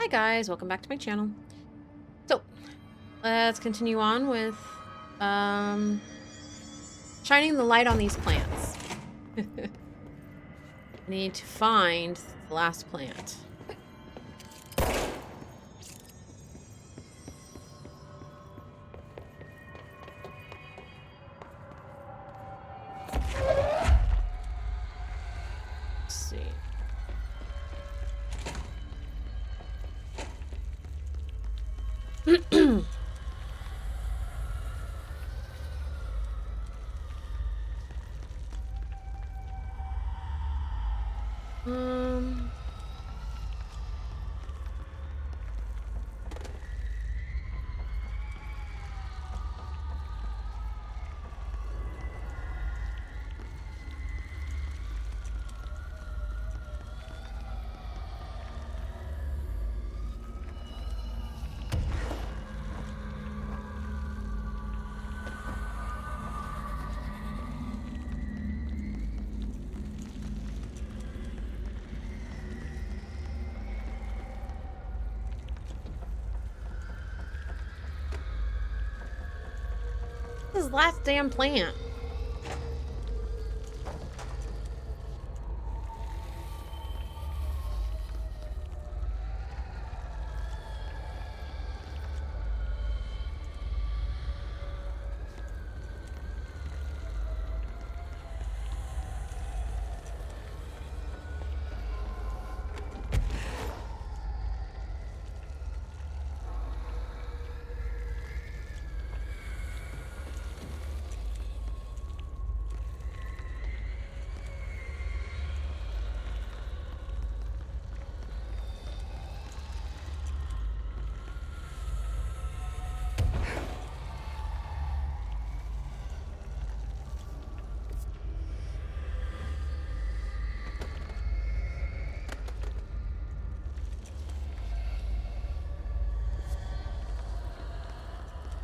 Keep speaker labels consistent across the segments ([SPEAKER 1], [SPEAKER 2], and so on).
[SPEAKER 1] Hi guys, welcome back to my channel. So, let's continue on with um shining the light on these plants. I need to find the last plant. Let's see. um This is the last damn plant.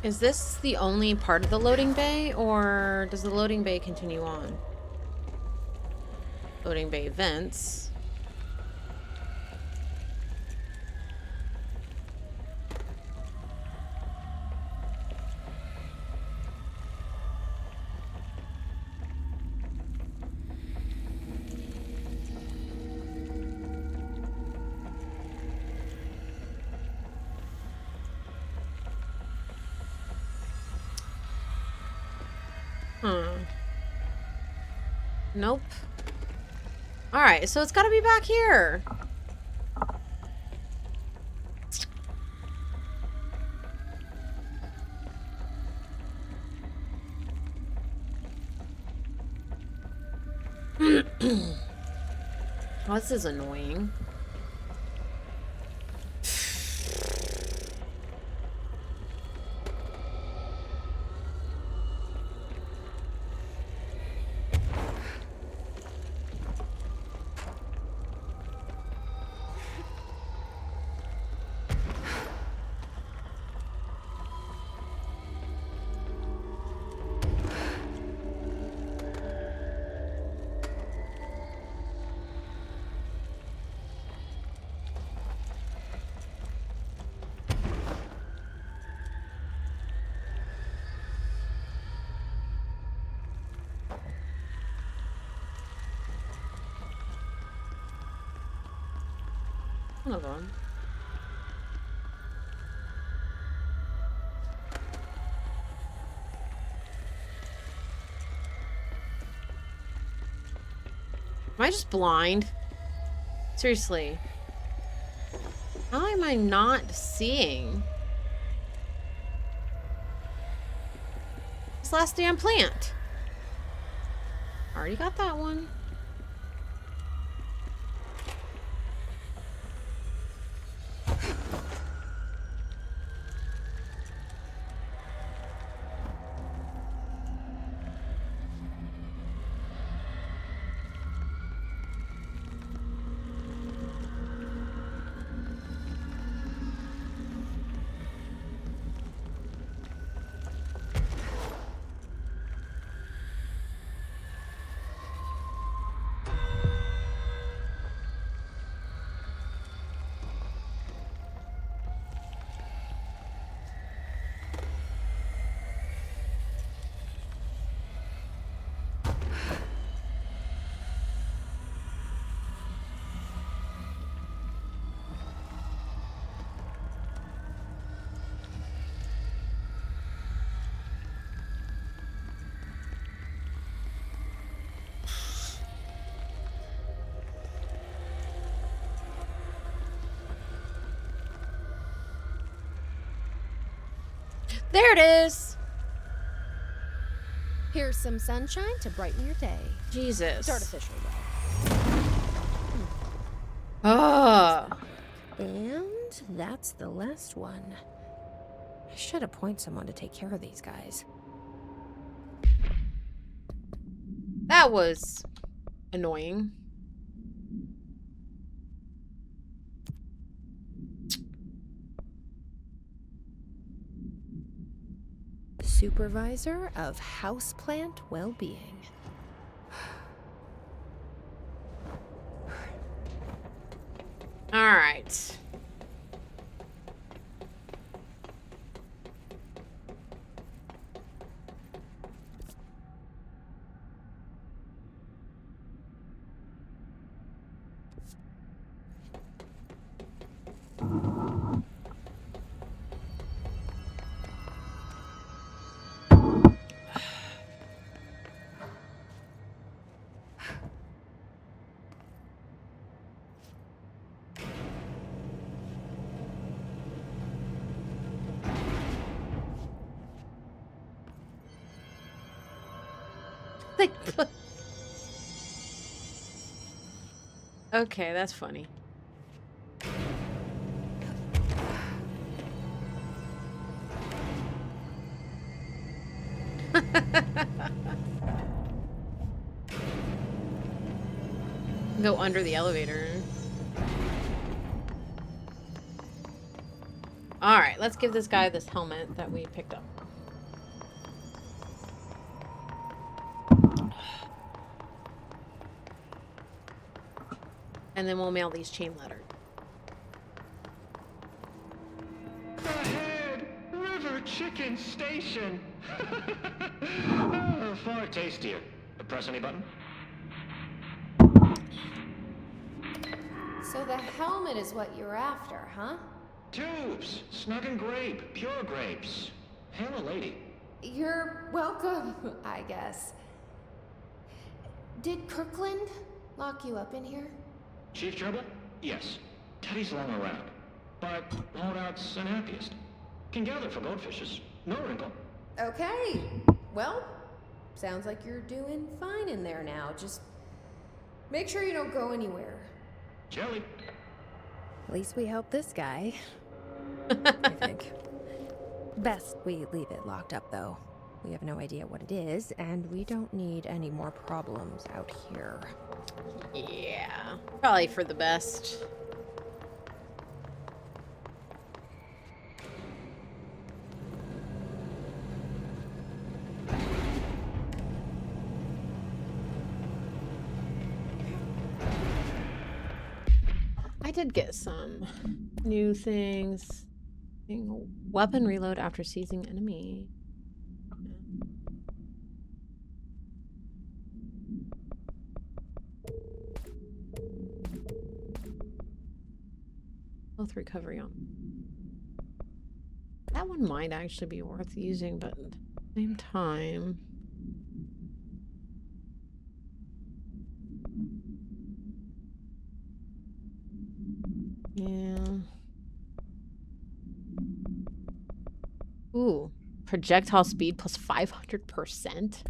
[SPEAKER 1] Is this the only part of the loading bay, or does the loading bay continue on? Loading bay vents. Huh. Nope. Alright, so it's gotta be back here. Oh, this is annoying. One of them. Am I just blind? Seriously. How am I not seeing this last damn plant? Already got that one. There it is.
[SPEAKER 2] Here's some sunshine to brighten your day.
[SPEAKER 1] Jesus.
[SPEAKER 2] It's artificial, though.
[SPEAKER 1] Oh.
[SPEAKER 2] And that's the last one. I should appoint someone to take care of these guys.
[SPEAKER 1] That was annoying.
[SPEAKER 2] Supervisor of Houseplant Well-Being.
[SPEAKER 1] All right. Okay, that's funny. Go under the elevator. All right, let's give this guy this helmet that we picked up. And then we'll mail these chain letters.
[SPEAKER 3] Ahead! River Chicken Station! Oh, far tastier. Press any button?
[SPEAKER 2] So the helmet is what you're after, huh?
[SPEAKER 3] Tubes! Snug and grape. Pure grapes. Hail a lady.
[SPEAKER 2] You're welcome, I guess. Did Kirkland lock you up in here?
[SPEAKER 3] Chief Trouble? Yes. Teddy's long around. But holdout's unhappiest. Can gather for goldfishes. No wrinkle.
[SPEAKER 2] Okay. Well, sounds like you're doing fine in there now. Just make sure you don't go anywhere.
[SPEAKER 3] Jelly.
[SPEAKER 2] At least we helped this guy. I think. Best we leave it locked up, though. We have no idea what it is, and we don't need any more problems out here.
[SPEAKER 1] Yeah, probably for the best. I did get some new things. Weapon reload after seizing enemy. Health recovery on. That one might actually be worth using, but at the same time. Yeah. Ooh. Projectile speed plus 500%.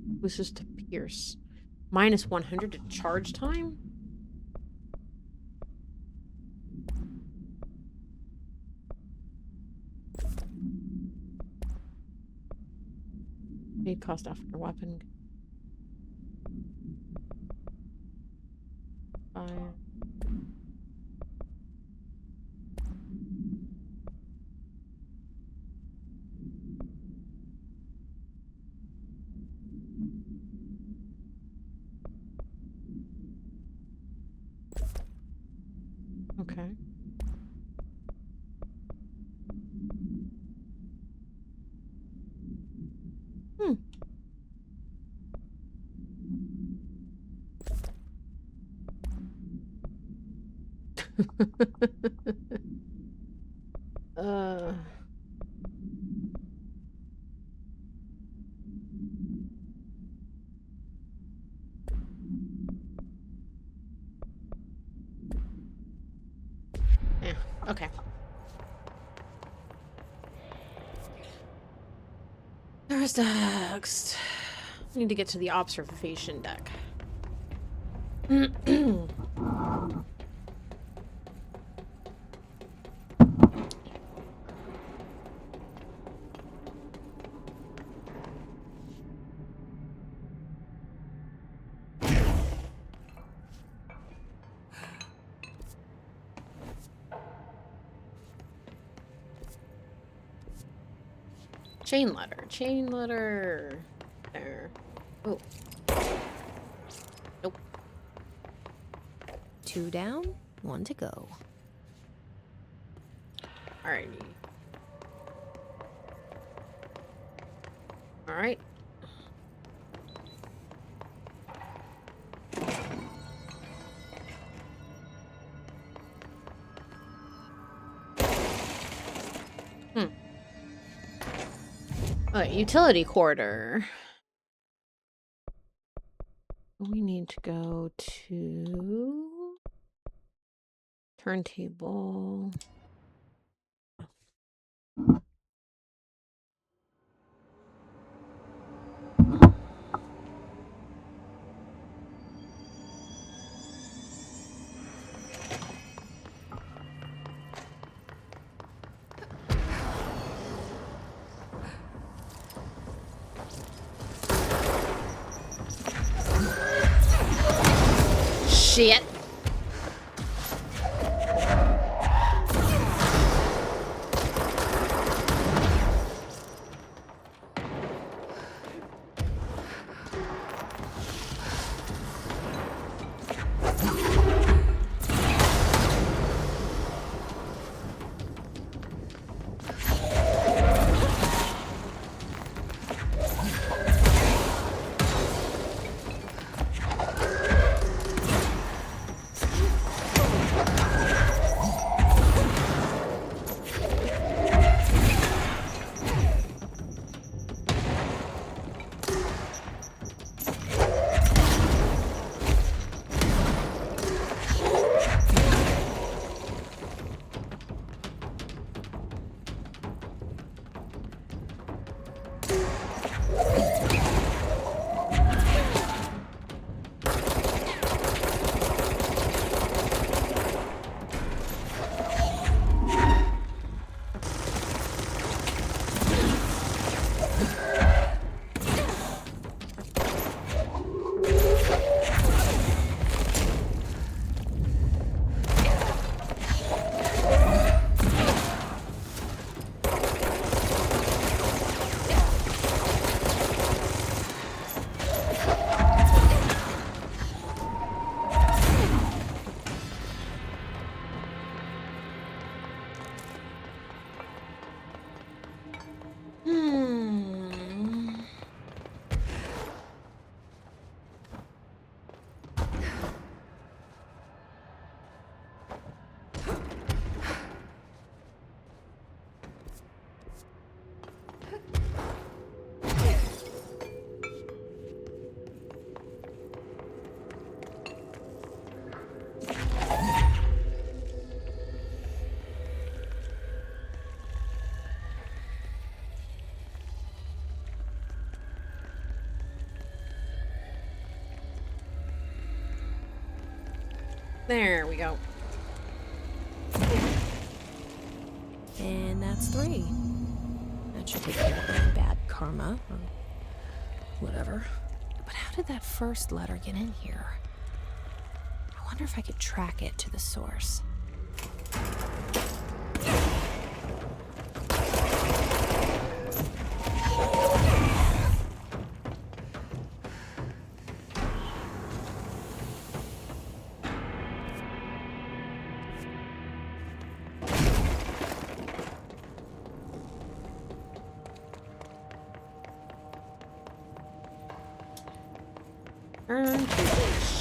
[SPEAKER 1] Boosts to pierce. Minus 100 to charge time? Paid cost after weapon. Fire. Okay. Hmm. uh. Okay. There's next. Need to get to the observation deck. Chain letter. Chain letter. There. Oh. Nope.
[SPEAKER 2] 2 down, 1 to go.
[SPEAKER 1] Alrighty. Alright. Okay, utility corridor. We need to go to turntable. Shit. There we go.
[SPEAKER 2] And that's 3. That should take care of any bad karma or whatever. But how did that first letter get in here? I wonder if I could track it to the source.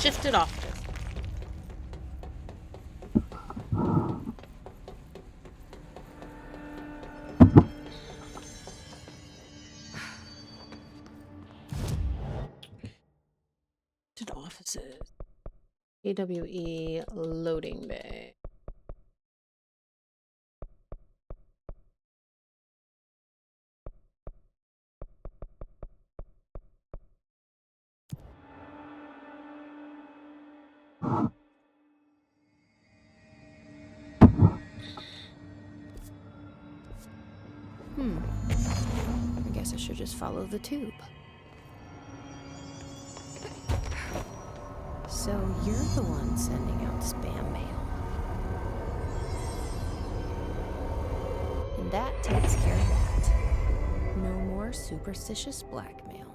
[SPEAKER 1] Shift it off. To offices. AWE loading bay.
[SPEAKER 2] Guess I should just follow the tube. So you're the one sending out spam mail. And that takes care of that. No more superstitious blackmail.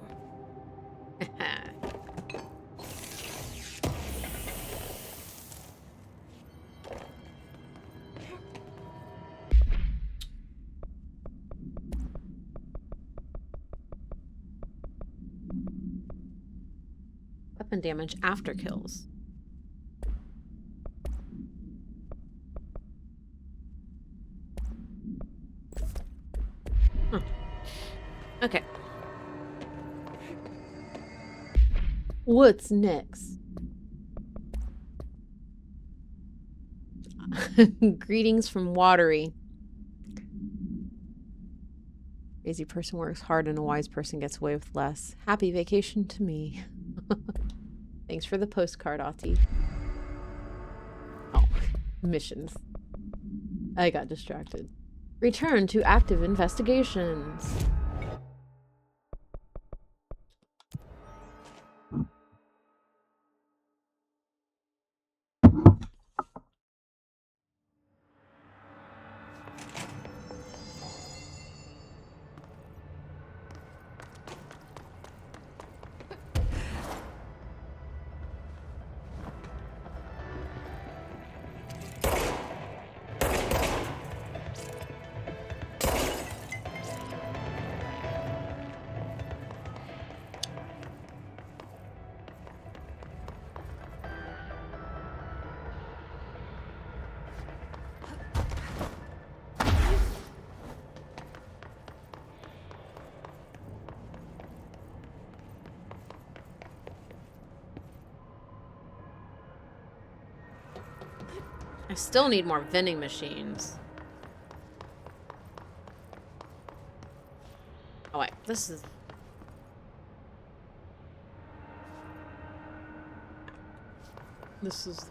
[SPEAKER 1] Weapon damage after kills. Huh. Okay. What's next? Greetings from Watery. Crazy person works hard and a wise person gets away with less. Happy vacation to me. Thanks for the postcard, Ati. Oh, missions. I got distracted. Return to active investigations. I still need more vending machines. Oh wait, this is... This is...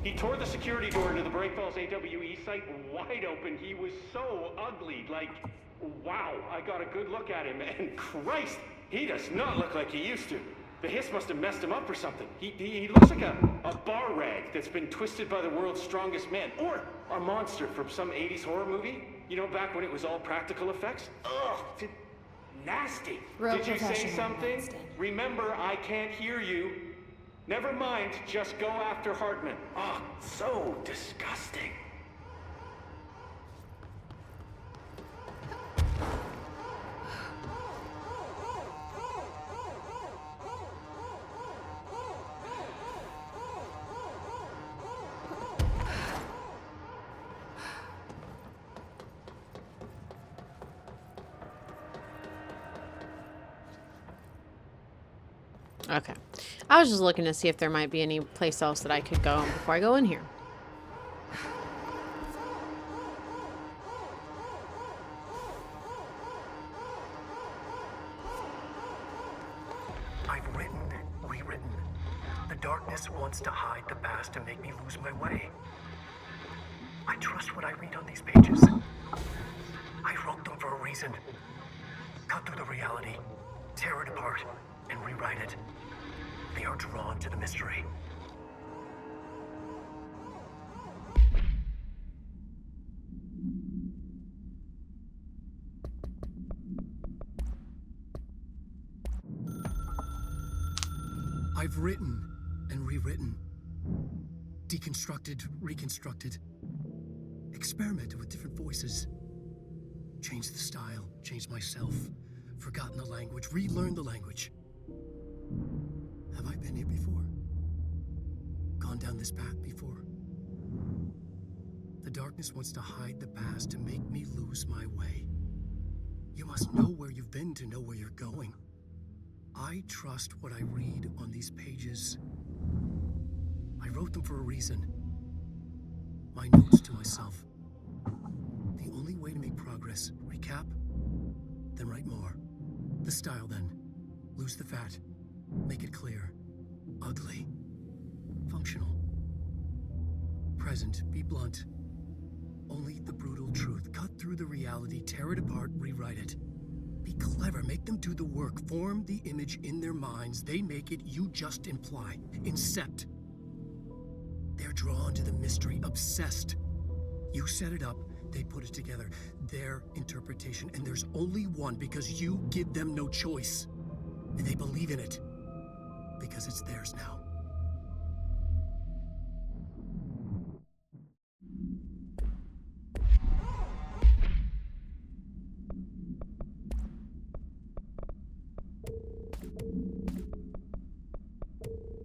[SPEAKER 4] He tore the security door into the Bright Falls AWE site wide open. He was so ugly. Like, wow, I got a good look at him, and Christ, he does not look like he used to. The hiss must have messed him up or something. He looks like a bar rag that's been twisted by the world's strongest man. Or a monster from some 80s horror movie. You know, back when it was all practical effects. Ugh, nasty.
[SPEAKER 2] Real
[SPEAKER 4] Did you say
[SPEAKER 2] professional,
[SPEAKER 4] something?
[SPEAKER 2] Winston.
[SPEAKER 4] Remember, I can't hear you. Never mind, just go after Hartman. Oh, so disgusting.
[SPEAKER 1] Okay. I was just looking to see if there might be any place else that I could go before I go in here.
[SPEAKER 5] I've written, rewritten. The darkness wants to hide the past and make me lose my way. I trust what I read on these pages. I wrote them for a reason. Cut through the reality, tear it apart, and rewrite it. They are drawn to the mystery. I've written and rewritten, deconstructed, reconstructed, experimented with different voices, changed the style, changed myself, forgotten the language, relearned the language. Have I been here before? Gone gone down this path before? The darkness wants to hide the past to make me lose my way. You must know where you've been to know where you're going. I trust what I read on these pages. I wrote them for a reason. My notes to myself. The only way to make progress, recap, then write more. The style then. Lose the fat. Make it clear. Ugly. Functional. Present. Be blunt. Only the brutal truth. Cut through the reality, tear it apart, rewrite it. Be clever, make them do the work. Form the image in their minds. They make it, you just imply. Incept. They're drawn to the mystery, obsessed. You set it up, they put it together. Their interpretation, and there's only one because you give them no choice. And they believe in it. Because it's theirs now.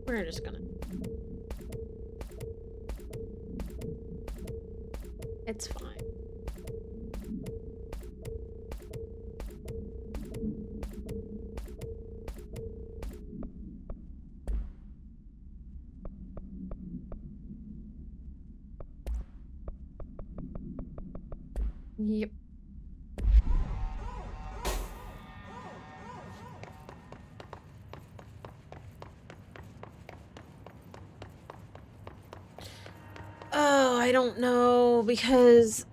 [SPEAKER 1] We're just gonna... It's fine. Yep. Oh, I don't know because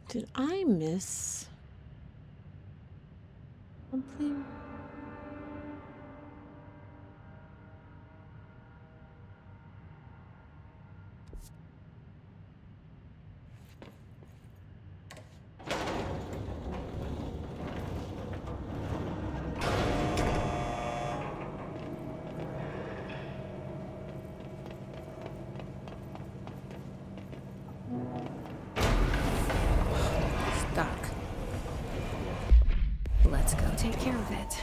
[SPEAKER 1] did I miss something?
[SPEAKER 2] Stuck. Let's go take care of it.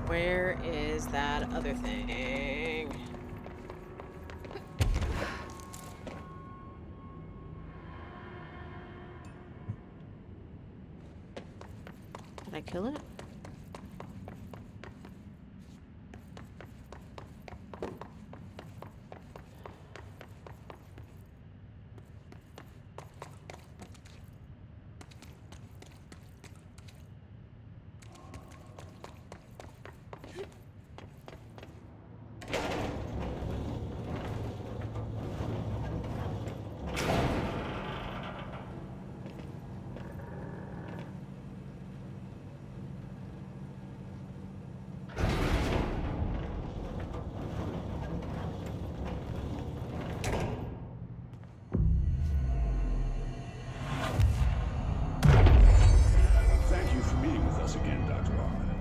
[SPEAKER 2] Where is that other thing? Did I kill it?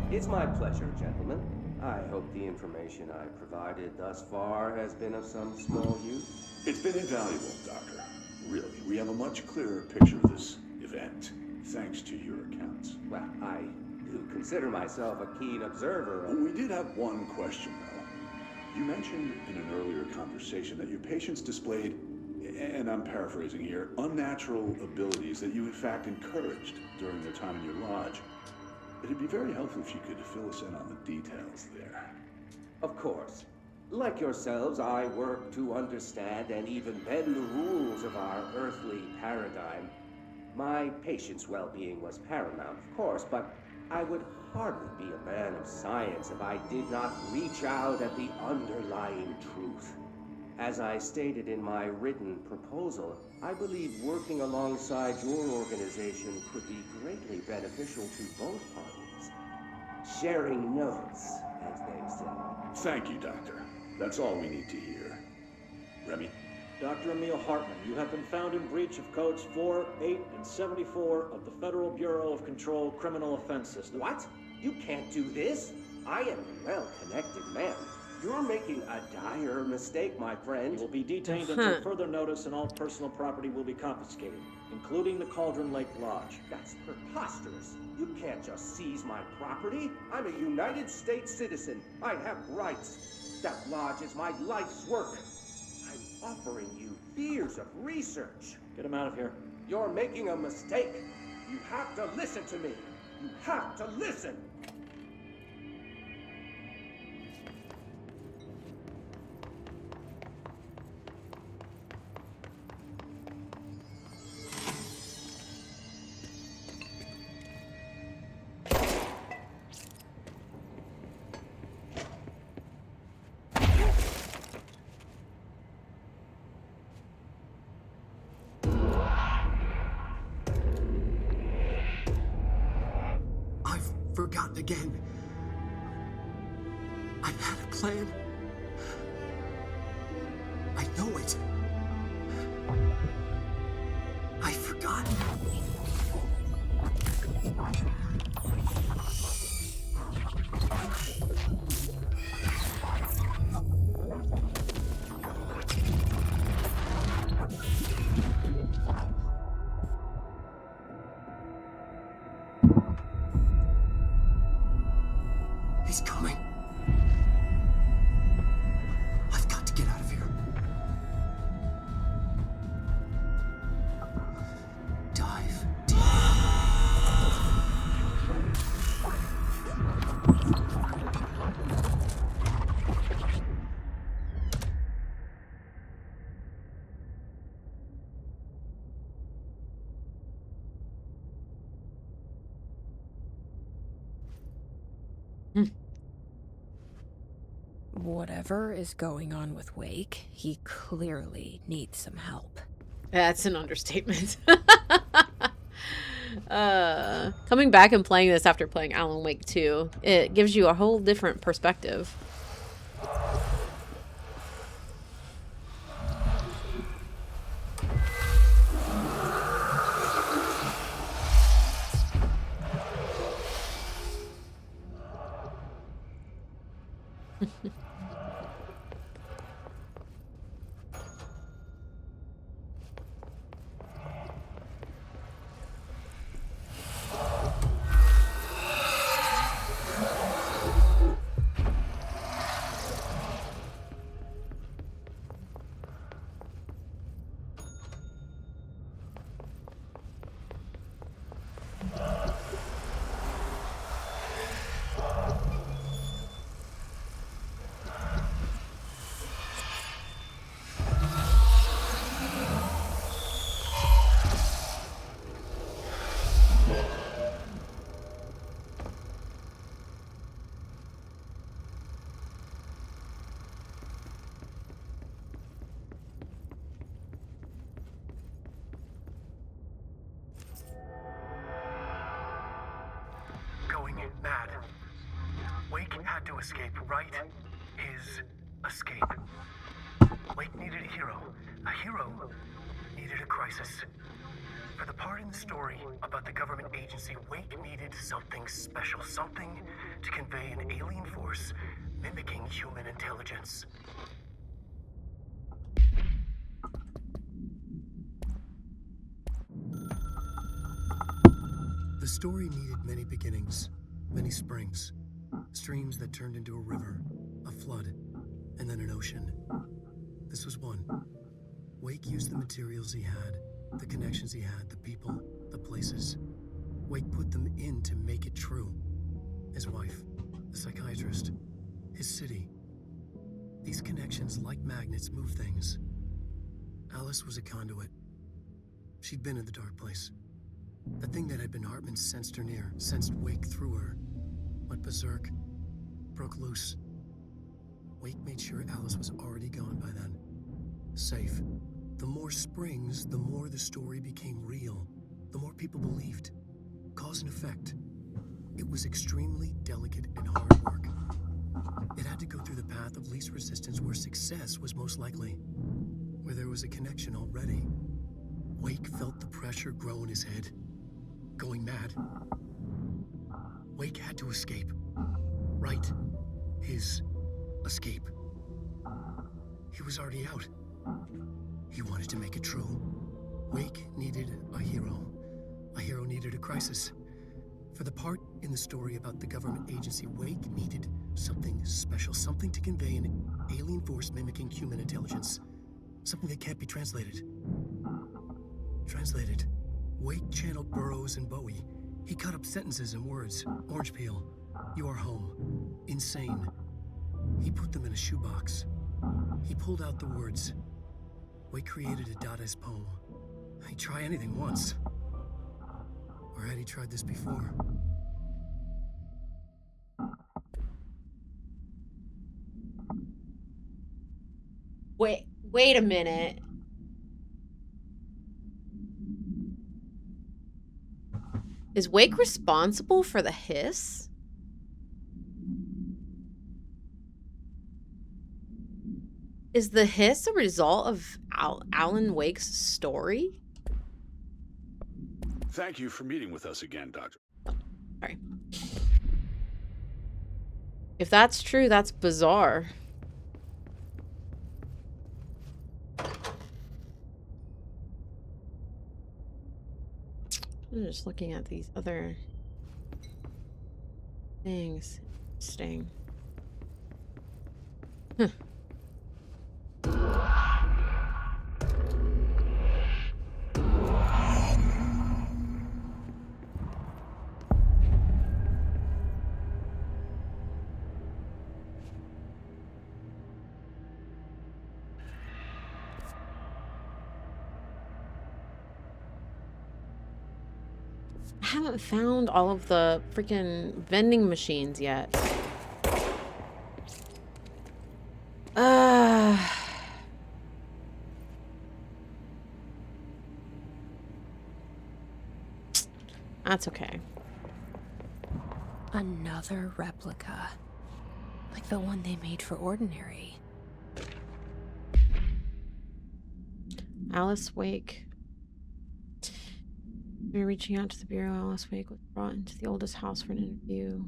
[SPEAKER 6] It's my pleasure, gentlemen. I hope the information I provided thus far has been of some small use.
[SPEAKER 7] It's been invaluable, Doctor. Really, we have a much clearer picture of this event, thanks to your accounts.
[SPEAKER 6] Well, I do consider myself a keen observer of...
[SPEAKER 7] We did have one question, though. You mentioned in an earlier conversation that your patients displayed and I'm paraphrasing here, unnatural abilities that you in fact encouraged during your time in your lodge. It'd be very helpful if you could fill us in on the details there.
[SPEAKER 6] Of course. Like yourselves, I work to understand and even bend the rules of our earthly paradigm. My patient's well-being was paramount, of course, but I would hardly be a man of science if I did not reach out at the underlying truth. As I stated in my written proposal, I believe working alongside your organization could be greatly beneficial to both parties. Sharing notes, as they say.
[SPEAKER 7] Thank you, Doctor. That's all we need to hear. Remy?
[SPEAKER 8] Dr. Emil Hartman, you have been found in breach of Codes 4, 8, and 74 of the Federal Bureau of Control Criminal Offense System.
[SPEAKER 6] What? You can't do this. I am a well-connected man. You're making a dire mistake, my friend.
[SPEAKER 8] You will be detained until further notice, and all personal property will be confiscated, including the Cauldron Lake Lodge.
[SPEAKER 6] That's preposterous. You can't just seize my property. I'm a United States citizen. I have rights. That lodge is my life's work. I'm offering you years of research.
[SPEAKER 8] Get him out of here.
[SPEAKER 6] You're making a mistake. You have to listen to me. You have to listen.
[SPEAKER 5] Forgotten again. I had a plan. I know it. I've forgotten. He's coming. I've got to get out of here. Dive deep.
[SPEAKER 2] Whatever is going on with Wake, he clearly needs some help.
[SPEAKER 1] That's an understatement. Coming back and playing this after playing Alan Wake 2, it gives you a whole different perspective.
[SPEAKER 5] Mad. Wake had to escape, right? His escape. Wake needed a hero. A hero needed a crisis. For the part in the story about the government agency, Wake needed something special. Something to convey an alien force mimicking human intelligence. The story needed many beginnings. Many springs, streams that turned into a river, a flood, and then an ocean. This was one. Wake used the materials he had, the connections he had, the people, the places. Wake put them in to make it true. His wife, the psychiatrist, his city. These connections, like magnets, move things. Alice was a conduit. She'd been in the dark place. The thing that had been Hartman sensed her near, sensed Wake through her. Went berserk, broke loose. Wake made sure Alice was already gone by then. Safe. The more springs, the more the story became real. The more people believed. Cause and effect. It was extremely delicate and hard work. It had to go through the path of least resistance where success was most likely. Where there was a connection already. Wake felt the pressure grow in his head. Going mad. Wake had to escape. Right. His escape. He was already out. He wanted to make it true. Wake needed a hero. A hero needed a crisis. For the part in the story about the government agency, Wake needed something special, something to convey an alien force mimicking human intelligence. Something that can't be translated. Translated. Wake channeled Burroughs and Bowie. He cut up sentences and words. Orange peel. You are home. Insane. He put them in a shoebox. He pulled out the words. Wake created a Dadaist poem. He'd try anything once. Or had he tried this before?
[SPEAKER 1] Wait a minute. Is Wake responsible for the hiss? Is the hiss a result of Alan Wake's story?
[SPEAKER 7] Thank you for meeting with us again, Doctor.
[SPEAKER 1] Sorry. If that's true, that's bizarre. I'm just looking at these other things. Interesting. Huh. I haven't found all of the freaking vending machines yet. That's okay.
[SPEAKER 2] Another replica. Like the one they made for Ordinary.
[SPEAKER 1] Alice Wake. We were reaching out to the Bureau. Alice Wake was brought into the oldest house for an interview.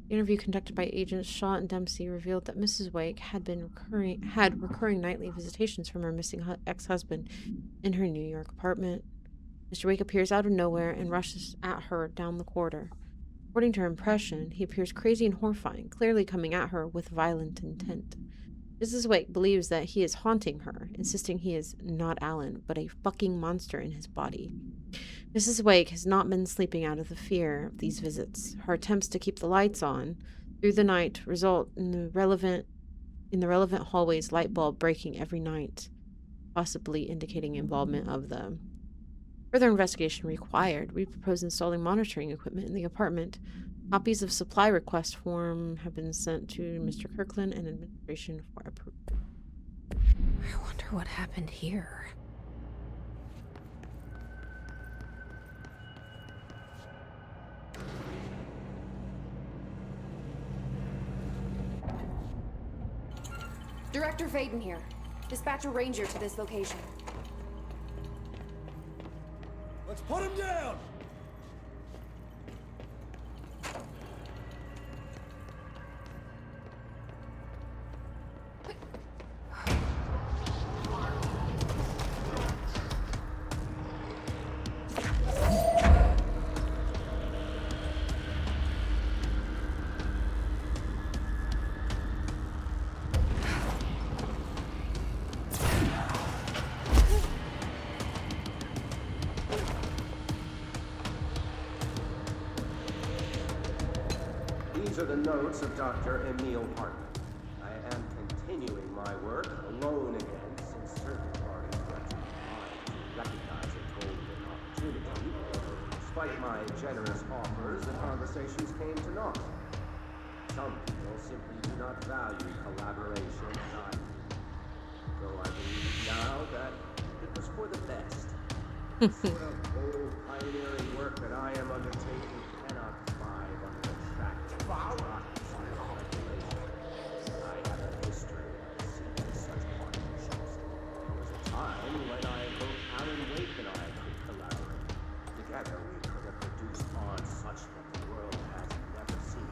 [SPEAKER 1] The interview conducted by agents Shaw and Dempsey revealed that Mrs. Wake had recurring nightly visitations from her missing ex-husband in her New York apartment. Mr. Wake appears out of nowhere and rushes at her down the corridor. According to her impression, he appears crazy and horrifying, clearly coming at her with violent intent. Mrs. Wake believes that he is haunting her, insisting he is not Alan, but a fucking monster in his body. Mrs. Wake has not been sleeping out of the fear of these visits. Her attempts to keep the lights on through the night result in the relevant hallway's light bulb breaking every night, possibly indicating involvement of them. Further investigation required. We propose installing monitoring equipment in the apartment. Copies of supply request form have been sent to Mr. Kirkland and administration for approval.
[SPEAKER 2] I wonder what happened here.
[SPEAKER 9] Director Faden here. Dispatch a ranger to this location.
[SPEAKER 10] Let's put him down!
[SPEAKER 6] These are the notes of Dr. Emil Hartman. I am continuing my work alone again, since certain parties were too blind to recognize a golden opportunity. Despite my generous offers, the conversations came to naught. Some people simply do not value collaboration as I do. Though I believe now that it was for the best. The sort of old pioneering work that I am undertaking cannot thrive under attractive bureaucracy and regulation. I have a history of seeking such partnerships. There was a time when I hoped Alan Wake and I could collaborate. Together we could have produced art such that the world has never seen.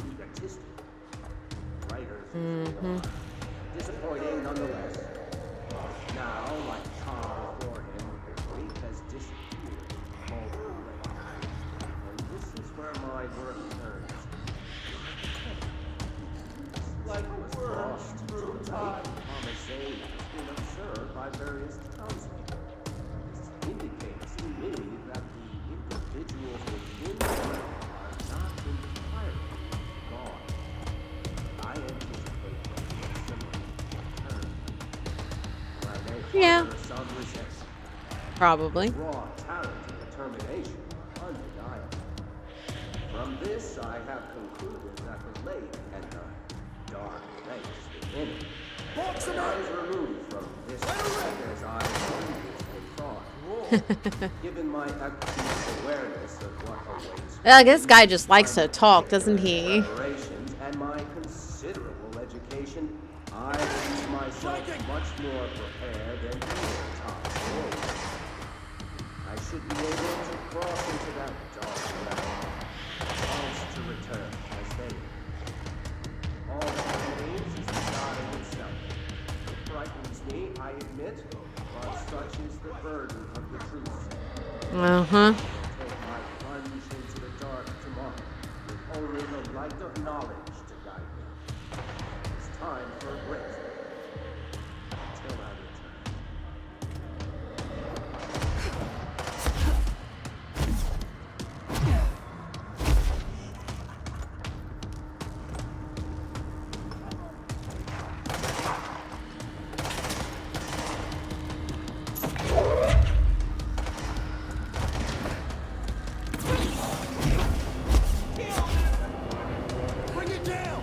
[SPEAKER 6] Egotistic. Writers usually are. Disappointing nonetheless. Now, like Tom before him, the great has disappeared all the way. And this is where my work turns. Like was lost through time. Homicide has been observed by various townspeople. This indicates to me that the individuals within the world are not entirely gone. I anticipate that similar return. While they
[SPEAKER 1] Yeah.
[SPEAKER 6] harbor some resentment,
[SPEAKER 1] Probably.
[SPEAKER 6] raw talent and determination are undeniable. From this, I have concluded that the lake and the dark place within it is removed from this lake as I previously thought. Given my acute awareness of what awaits
[SPEAKER 1] I guess this guy just likes to talk, doesn't he?
[SPEAKER 6] preparations and my considerable education, I believe myself much more prepared than either top warrior. I should be able to cross into that dark realm, chance to return as they do. All that remains is the dying itself. It frightens me, I admit, but such is the burden of the truth.
[SPEAKER 1] Uh-huh.
[SPEAKER 6] Take my plunge into the dark tomorrow, with only the light of knowledge to guide me. It's time for a break. Until I return.
[SPEAKER 10] Bring it down!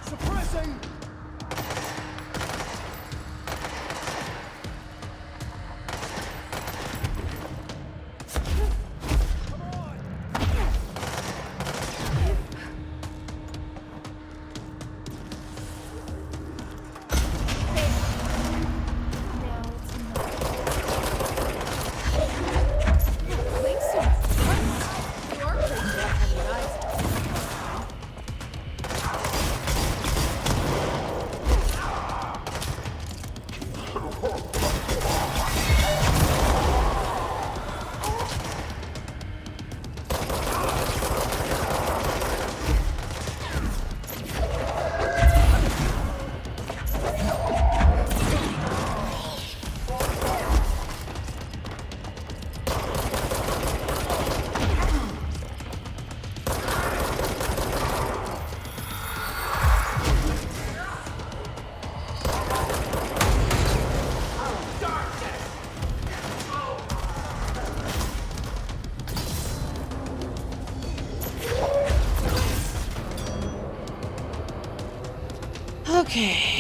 [SPEAKER 10] Suppressing!
[SPEAKER 1] Okay.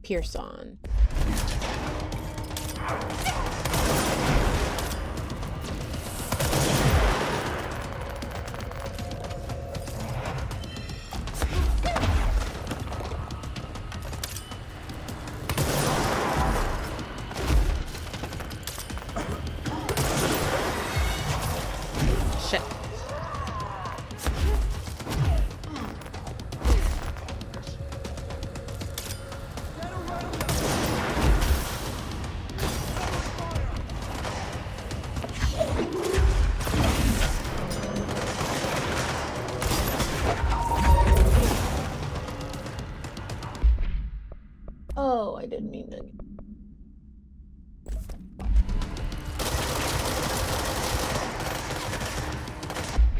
[SPEAKER 1] Pearson. Shit. Oh, I didn't mean to.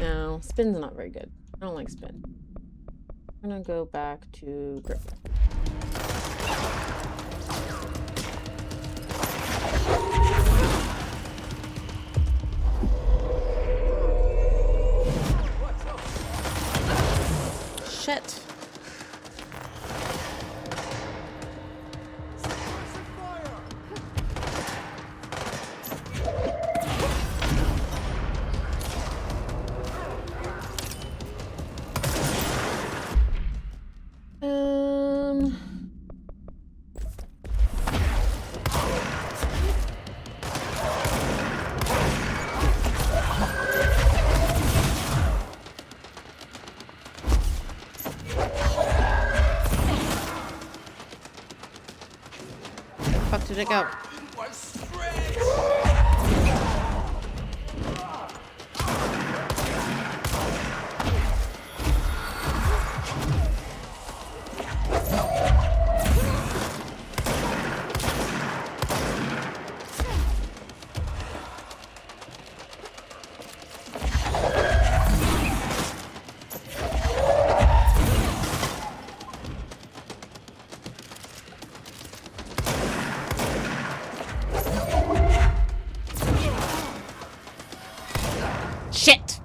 [SPEAKER 1] No, spin's not very good. I don't like spin. I'm gonna go back to grip. Shit. Fuck did it go? Shit.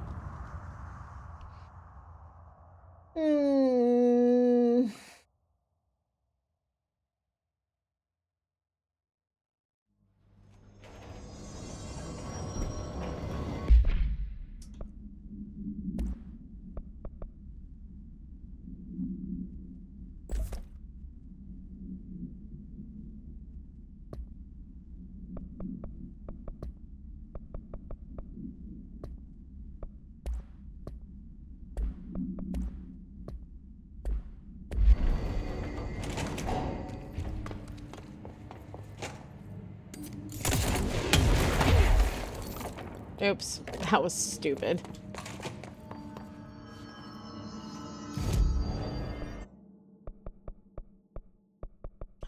[SPEAKER 1] Oops, that was stupid.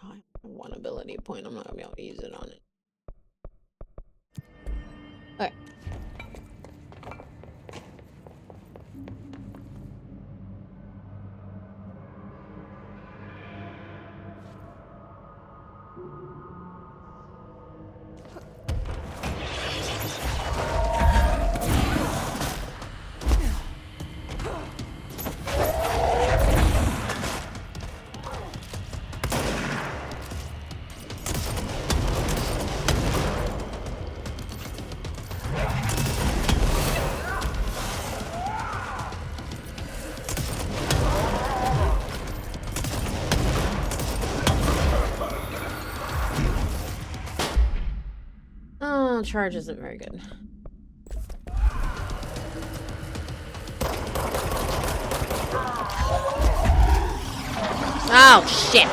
[SPEAKER 1] Oh, I have one ability point. I'm not gonna be able to use it on it. Okay. Charge isn't very good. Oh, shit.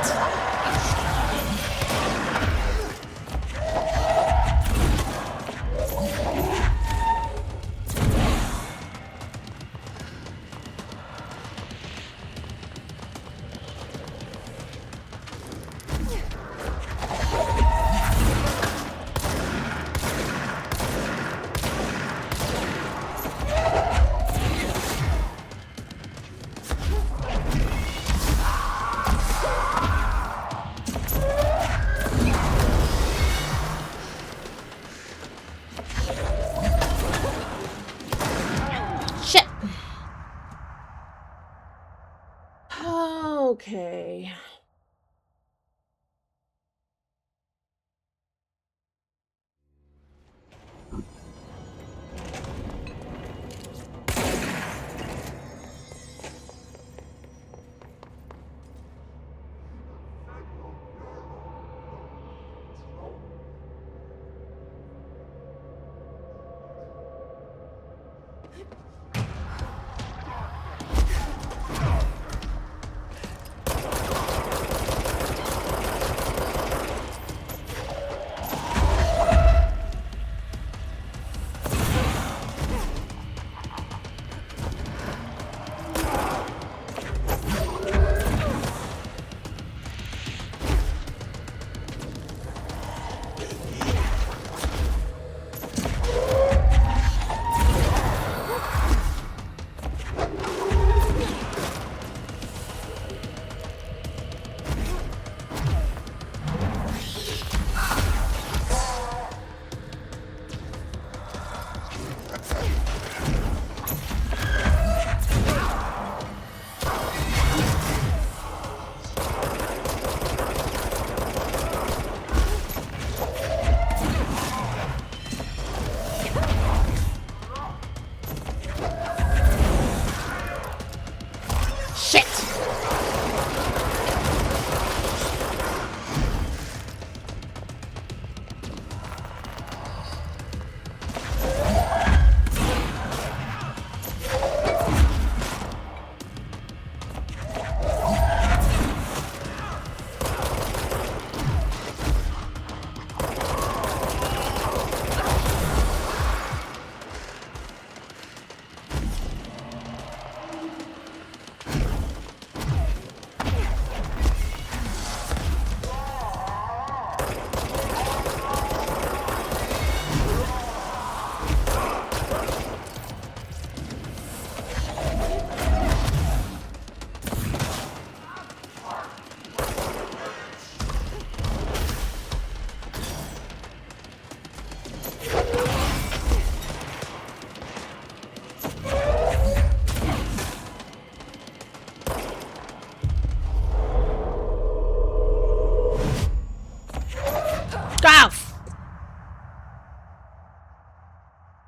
[SPEAKER 1] Go!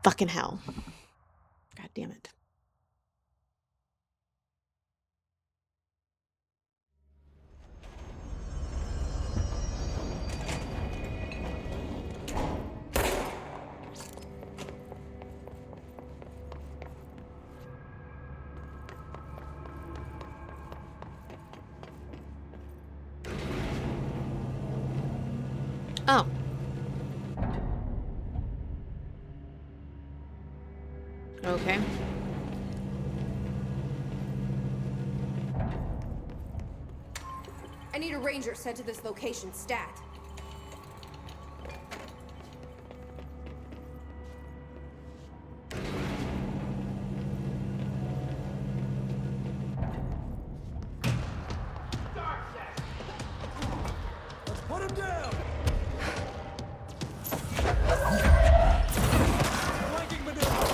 [SPEAKER 1] Fucking hell. God damn it. Oh. Okay.
[SPEAKER 9] I need a ranger sent to this location, stat.
[SPEAKER 10] Put him down! Flanking maneuver!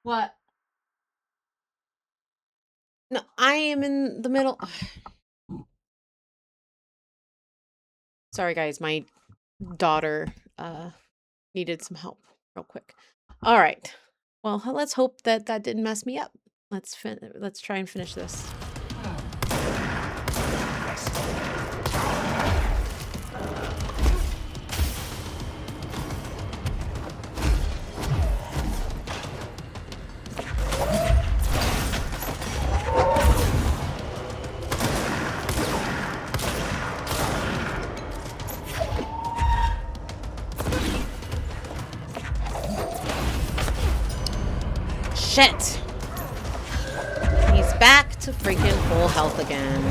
[SPEAKER 1] What? No, I am in the middle. Sorry, guys. My daughter needed some help real quick. All right. Well, let's hope that that didn't mess me up. Let's try and finish this. Shit! He's back to freaking full health again.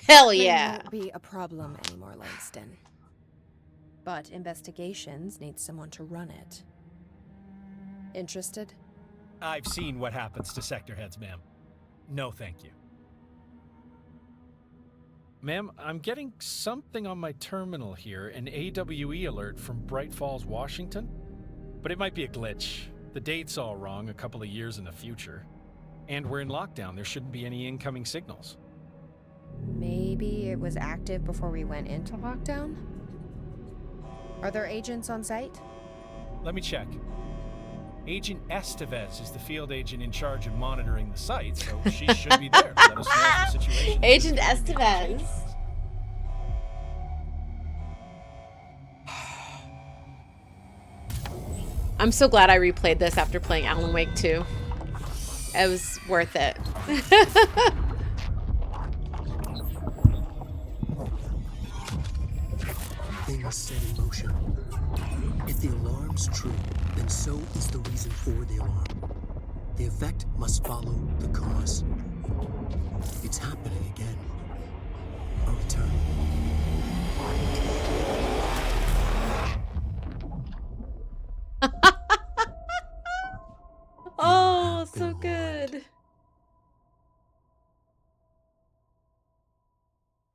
[SPEAKER 1] Hell
[SPEAKER 2] Hartman
[SPEAKER 1] yeah.
[SPEAKER 2] won't be a problem anymore, Langston. But investigations need someone to run it. Interested?
[SPEAKER 10] I've seen what happens to sector heads, ma'am. No, thank you. Ma'am, I'm getting something on my terminal here, an AWE alert from Bright Falls, Washington. But it might be a glitch. The date's all wrong, a couple of years in the future. And we're in lockdown, there shouldn't be any incoming signals.
[SPEAKER 2] Maybe it was active before we went into lockdown? Are there agents on site?
[SPEAKER 10] Let me check. Agent Estevez is the field agent in charge of monitoring the site, so she should be there to let us know if the situation.
[SPEAKER 1] Agent Estevez. I'm so glad I replayed this after playing Alan Wake 2. It was worth it.
[SPEAKER 11] Thing is set in motion. If the alarm's true, then so is the reason for the alarm. The effect must follow the cause. It's happening again. A return.
[SPEAKER 1] Oh, so good.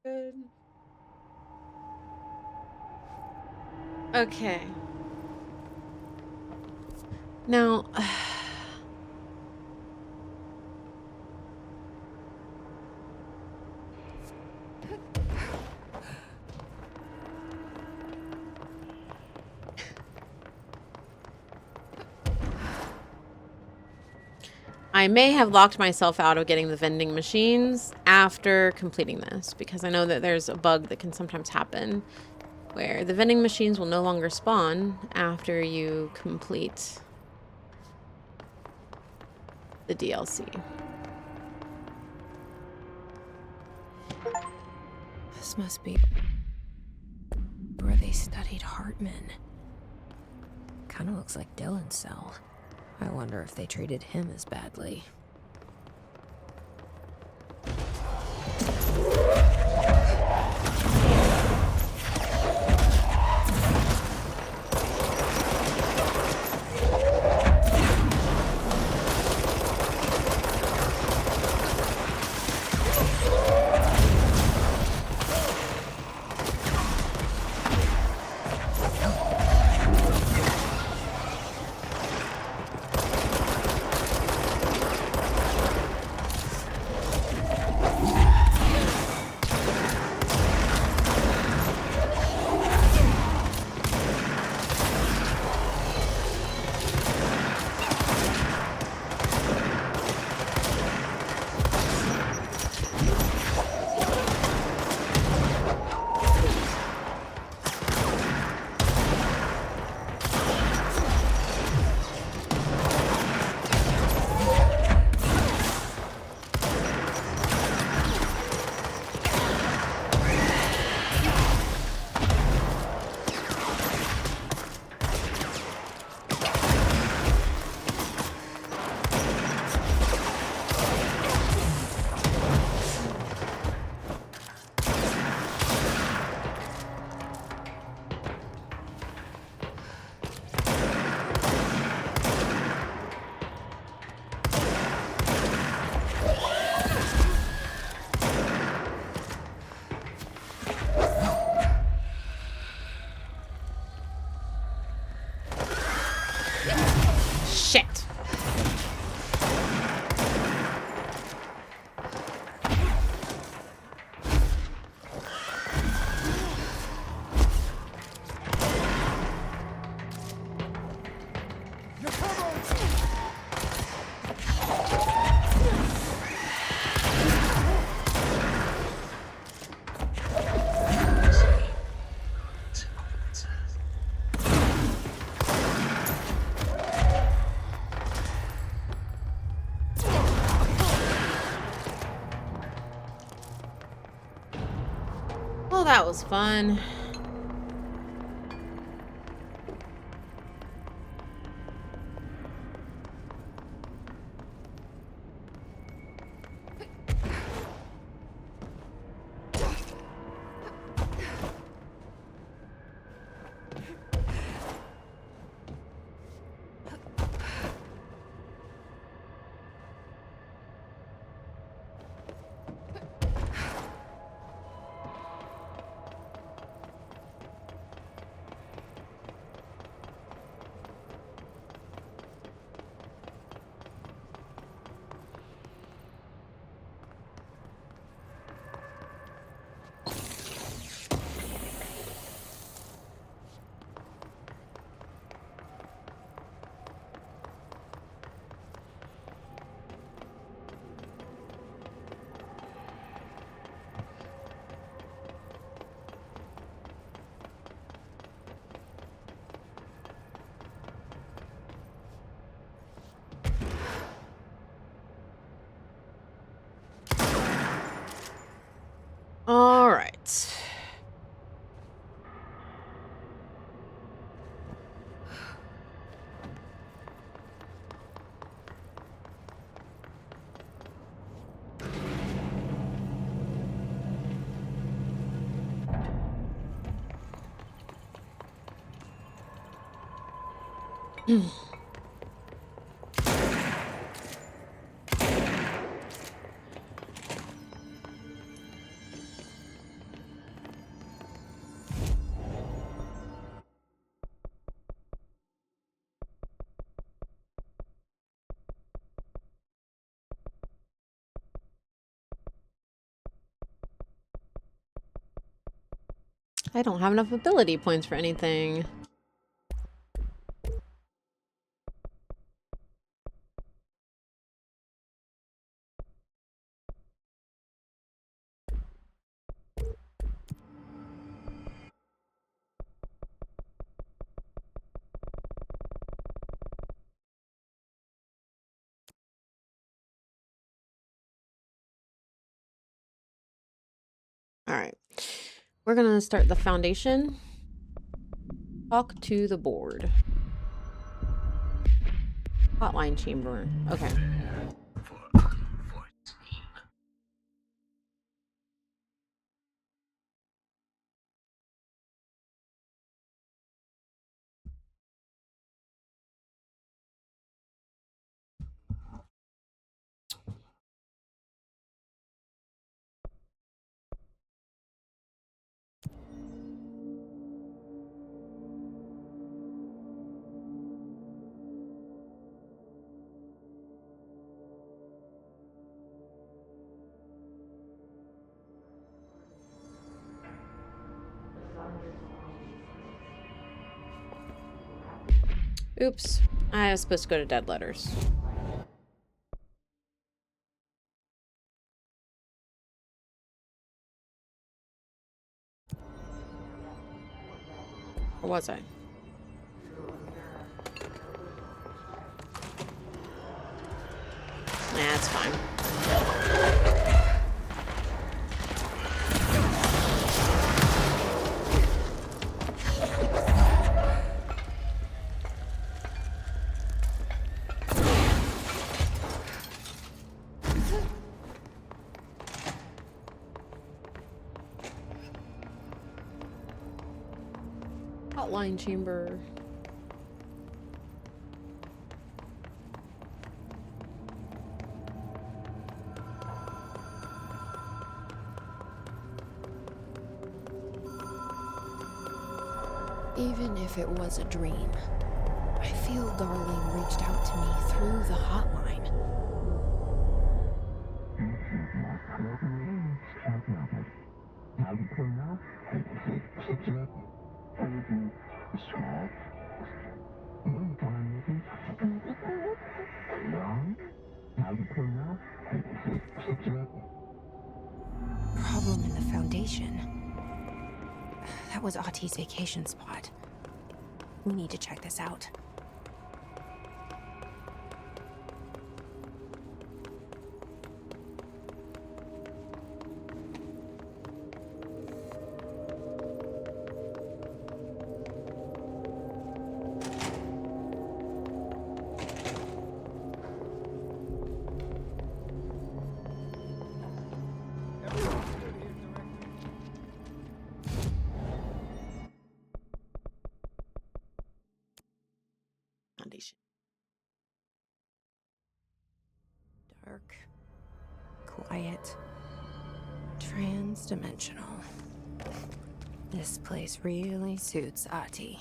[SPEAKER 1] Good. Okay. Now, I may have locked myself out of getting the vending machines after completing this, because I know that there's a bug that can sometimes happen where the vending machines will no longer spawn after you complete the DLC.
[SPEAKER 2] This must be where they studied Hartman. Kinda looks like Dylan's cell. I wonder if they treated him as badly.
[SPEAKER 1] Shit. Well, that was fun. right. I don't have enough ability points for anything. All right. We're going to start the foundation. Talk to the board. Hotline chamber. Okay. Oops. I was supposed to go to dead letters. Or was I? Nah, it's fine. Hotline chamber.
[SPEAKER 2] Even if it was a dream, I feel Darling reached out to me through the hotline. Problem in the Foundation. That was Ahti's vacation spot. We need to check this out.
[SPEAKER 1] Foundation.
[SPEAKER 2] Dark, quiet, trans-dimensional. This place really suits Ahti.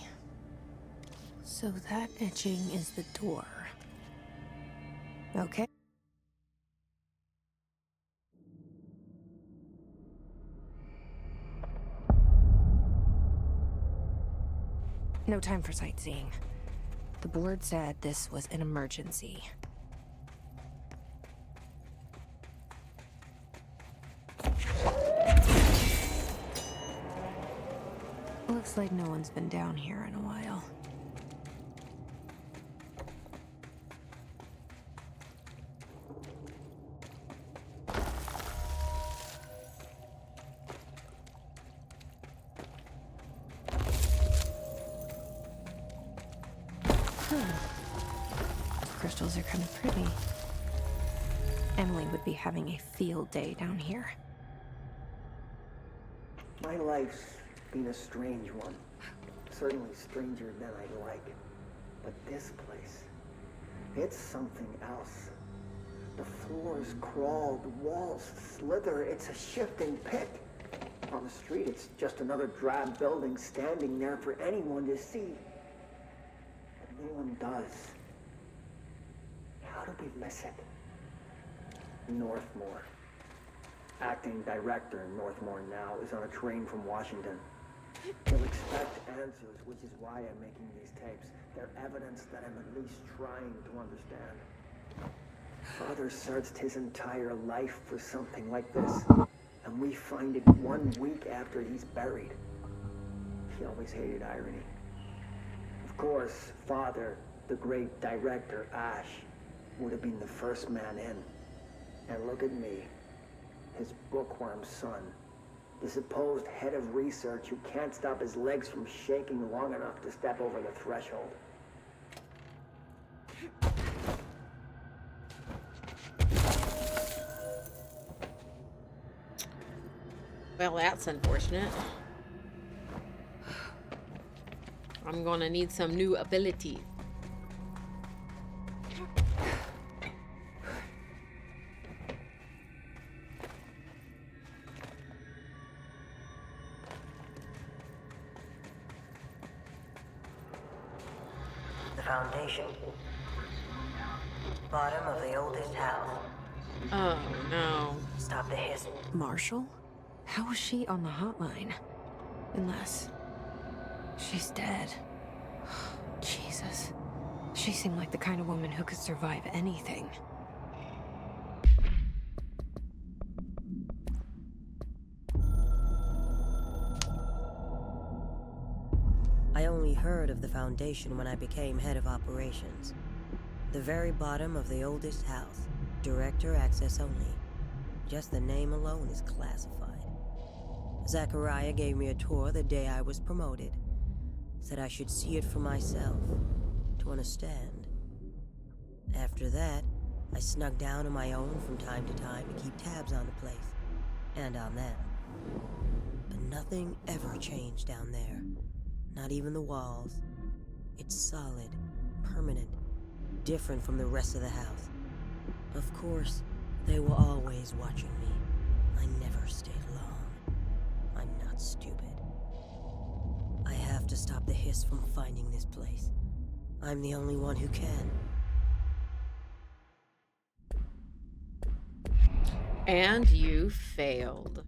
[SPEAKER 2] So that etching is the door. Okay. No time for sightseeing. The board said this was an emergency. Looks like no one's been down here in a while. crystals are kind of pretty. Emily would be having a field day down here.
[SPEAKER 12] My life's been a strange one. Certainly stranger than I'd like. But this place, it's something else. The floors crawl, the walls slither. It's a shifting pit. On the street, it's just another drab building standing there for anyone to see. But no one does. How do we miss it? Northmore. Acting director in Northmore now is on a train from Washington. He'll expect answers, which is why I'm making these tapes. They're evidence that I'm at least trying to understand. Father searched his entire life for something like this, and we find it 1 week after he's buried. He always hated irony. Of course, Father, the great director, Ash, would have been the first man in. And look at me, his bookworm son, the supposed head of research who can't stop his legs from shaking long enough to step over the threshold.
[SPEAKER 1] Well, that's unfortunate. I'm gonna need some new ability.
[SPEAKER 13] The foundation. Bottom of the oldest house.
[SPEAKER 1] Oh, no.
[SPEAKER 13] Stop the hiss.
[SPEAKER 2] Marshall? How was she on the hotline? Unless she's dead. Jesus. She seemed like the kind of woman who could survive anything.
[SPEAKER 13] I only heard of the Foundation when I became head of operations. The very bottom of the oldest house. Director access only. Just the name alone is classified. Zachariah gave me a tour the day I was promoted. Said I should see it for myself, to understand. After that, I snuck down on my own from time to time to keep tabs on the place, and on them. But nothing ever changed down there. Not even the walls. It's solid, permanent, different from the rest of the house. Of course, they were always watching me. I never stayed long. I'm not stupid. I have to stop the hiss from finding this place. I'm the only one who can.
[SPEAKER 1] And you failed.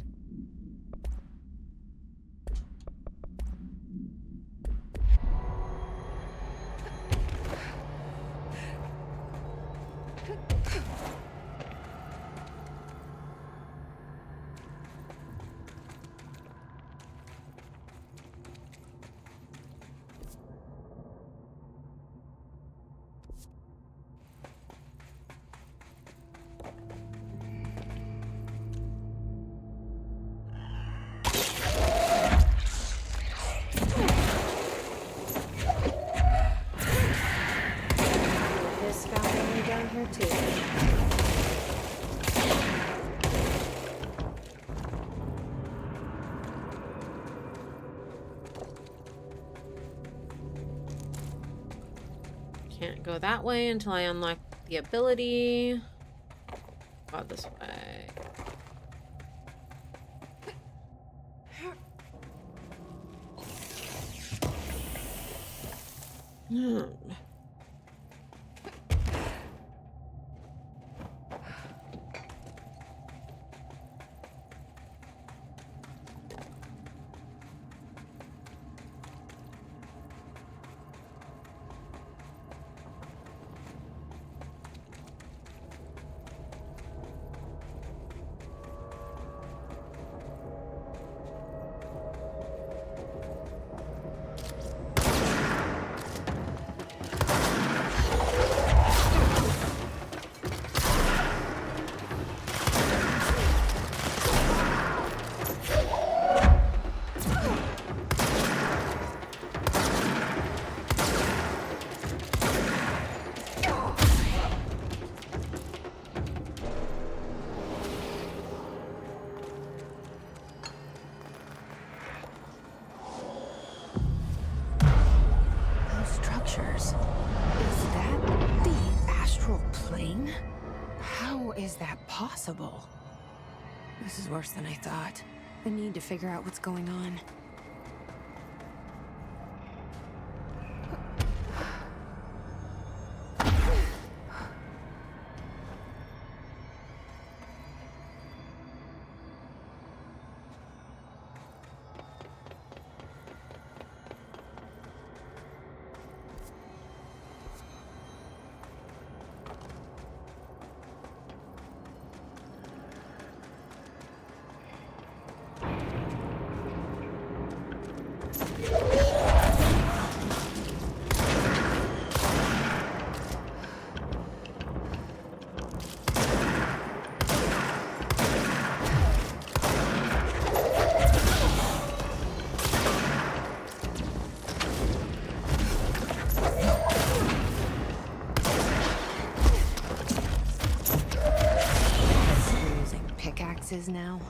[SPEAKER 1] Can't go that way until I unlock the ability. Go this way.
[SPEAKER 2] that possible? This is worse than I thought. I need to figure out what's going on. Pickaxes now.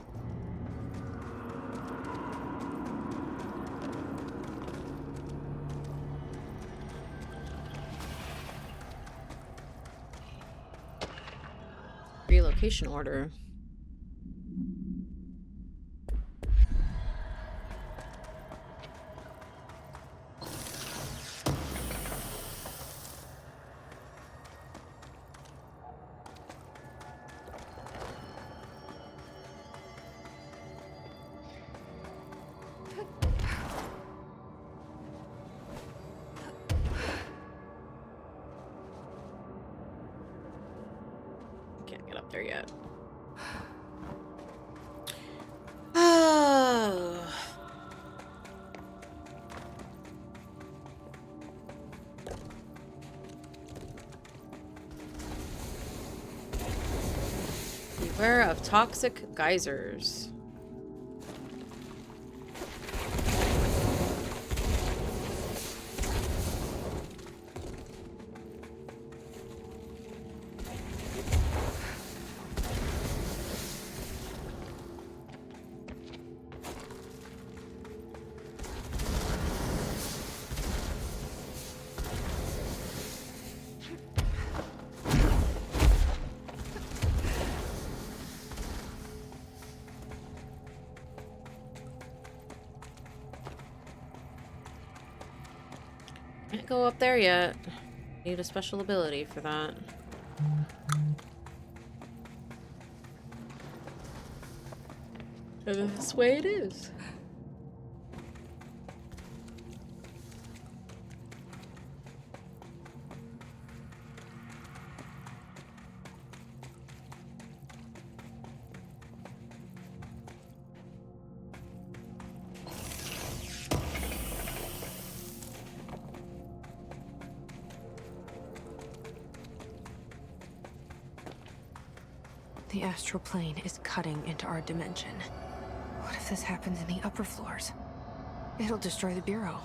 [SPEAKER 1] Relocation order. Can't get up there yet. Oh. Beware of toxic geysers. Can't go up there yet. Need a special ability for that. And this way it is.
[SPEAKER 2] The astral plane is cutting into our dimension. What if this happens in the upper floors? It'll destroy the Bureau.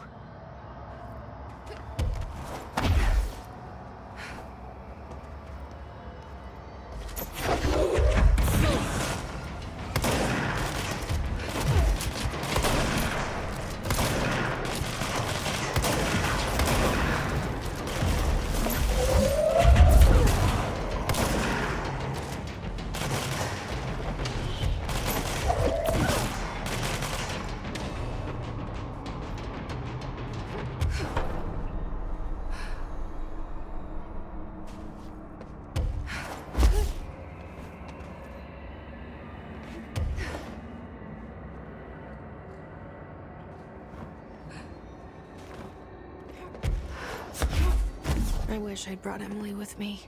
[SPEAKER 2] I wish I'd brought Emily with me.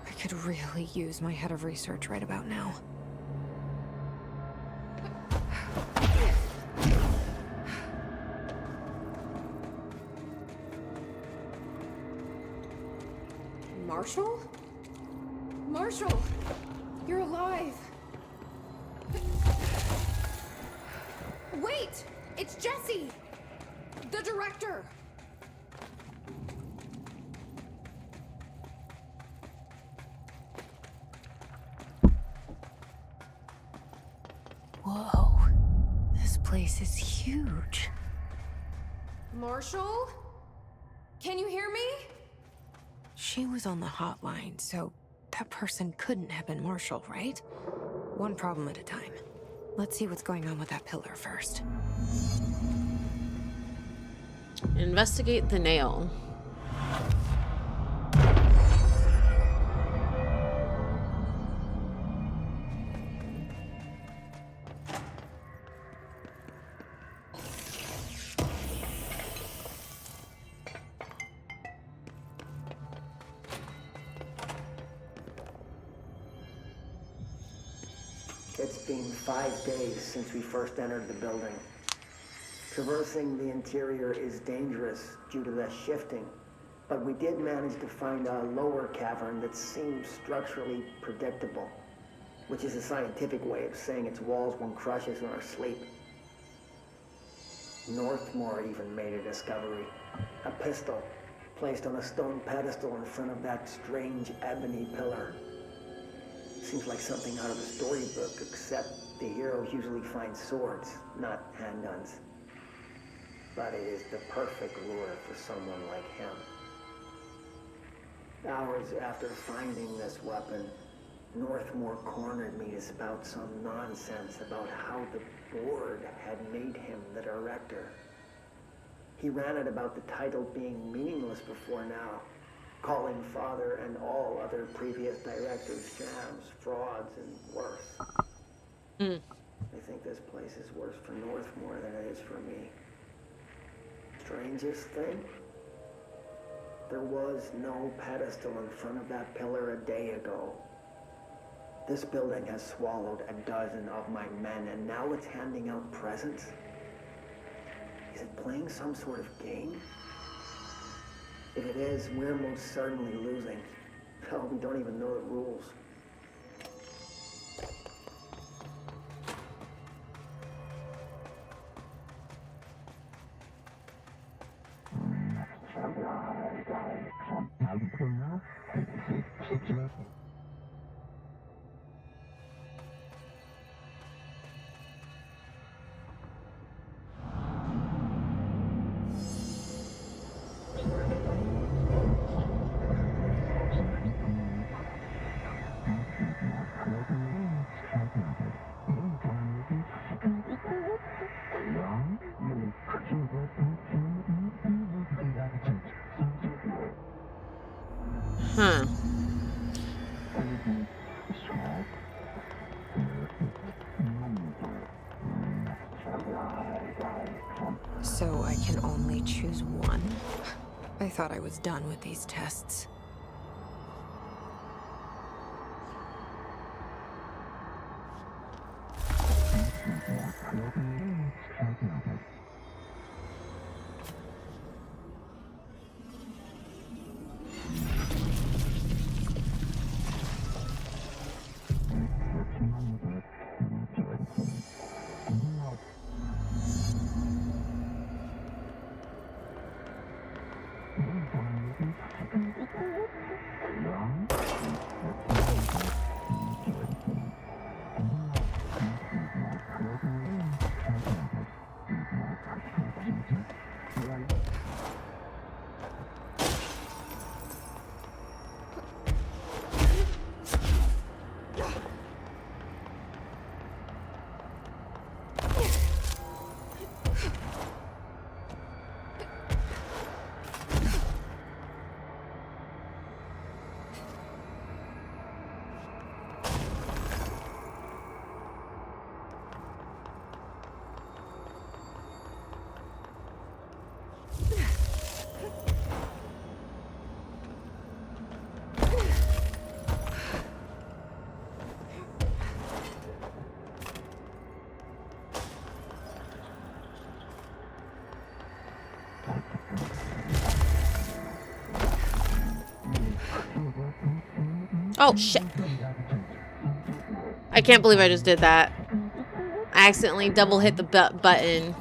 [SPEAKER 2] I could really use my head of research right about now.
[SPEAKER 9] Marshall? Marshall! You're alive! Wait! It's Jesse! The director!
[SPEAKER 2] Whoa. This place is huge.
[SPEAKER 9] Marshall? Can you hear me?
[SPEAKER 2] She was on the hotline, so That person couldn't have been Marshall, right? One problem at a time. Let's see what's going on with that pillar first.
[SPEAKER 1] Investigate the nail.
[SPEAKER 12] It's been 5 days since we first entered the building. Traversing the interior is dangerous due to the shifting, but we did manage to find a lower cavern that seems structurally predictable, which is a scientific way of saying its walls won't crush us in our sleep. Northmore even made a discovery. A pistol placed on a stone pedestal in front of that strange ebony pillar. Seems like something out of a storybook, except the heroes usually find swords, not handguns. But it is the perfect lure for someone like him. Hours after finding this weapon, Northmore cornered me to spout some nonsense about how the board had made him the director. He ranted about the title being meaningless before now, calling Father and all other previous directors shams, frauds, and worse. I think this place is worse for Northmore than it is for me. Strangest thing? There was no pedestal in front of that pillar a day ago. This building has swallowed a dozen of my men, and now it's handing out presents? Is it playing some sort of game? If it is, we're most certainly losing. Hell, we don't even know the rules.
[SPEAKER 1] Huh.
[SPEAKER 2] So I can only choose one? I thought I was done with these tests.
[SPEAKER 1] Oh, shit. I can't believe I just did that. I accidentally double hit the button.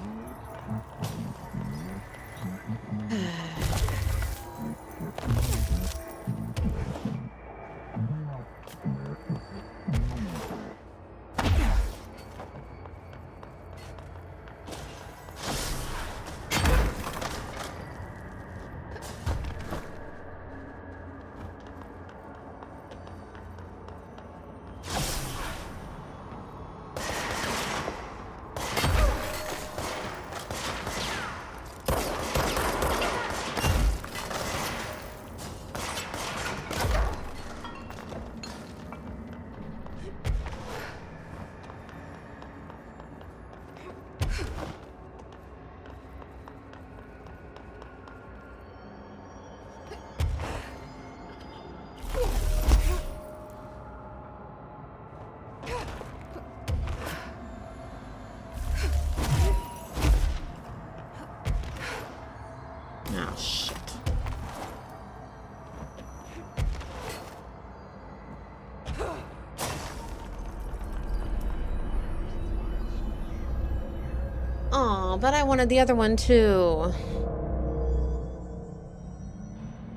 [SPEAKER 1] Oh, but I wanted the other one too.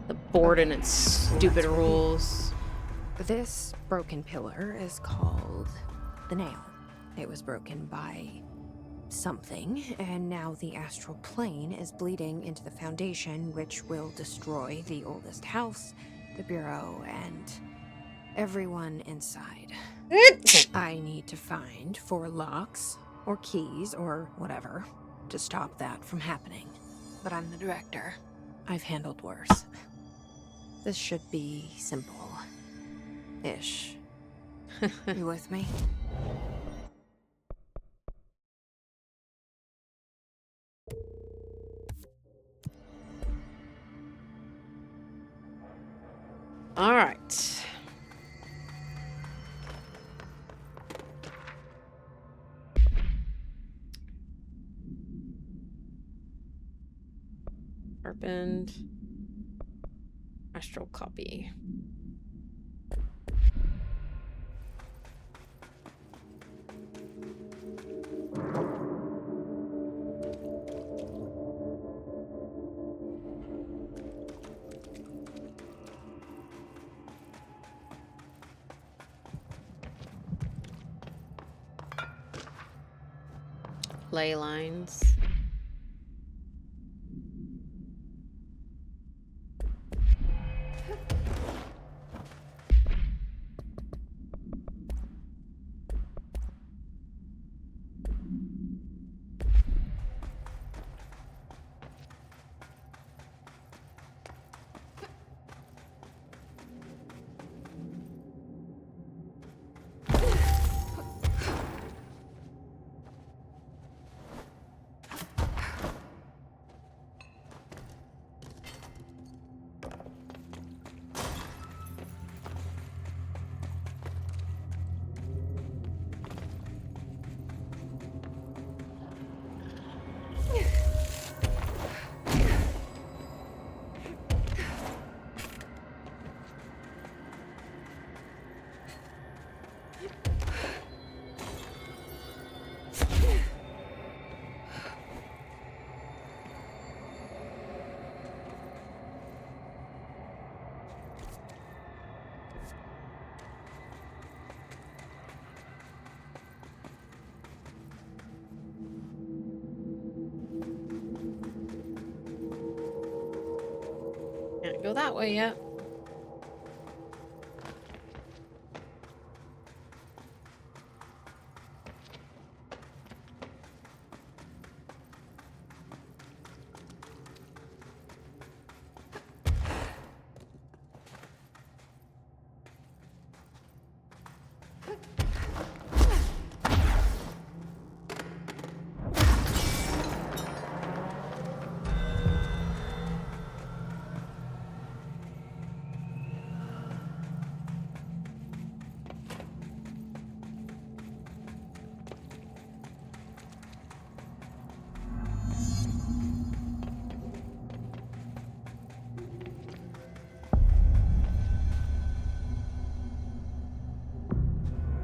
[SPEAKER 1] The board and its stupid rules.
[SPEAKER 2] This broken pillar is called the Nail. It was broken by something, and now the astral plane is bleeding into the Foundation, which will destroy the oldest house, the Bureau, and everyone inside. I need to find 4 locks, or keys, or whatever, to stop that from happening. But I'm the director. I've handled worse. This should be simple-ish. You with me?
[SPEAKER 1] All right. Sharpened. Astral copy. Ley lines. Can't go that way yet.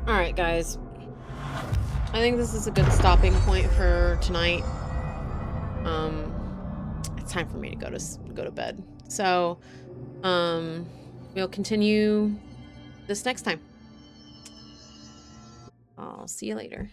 [SPEAKER 1] Alright, guys. I think this is a good stopping point for tonight. It's time for me to go to bed. So, we'll continue this next time. I'll see you later.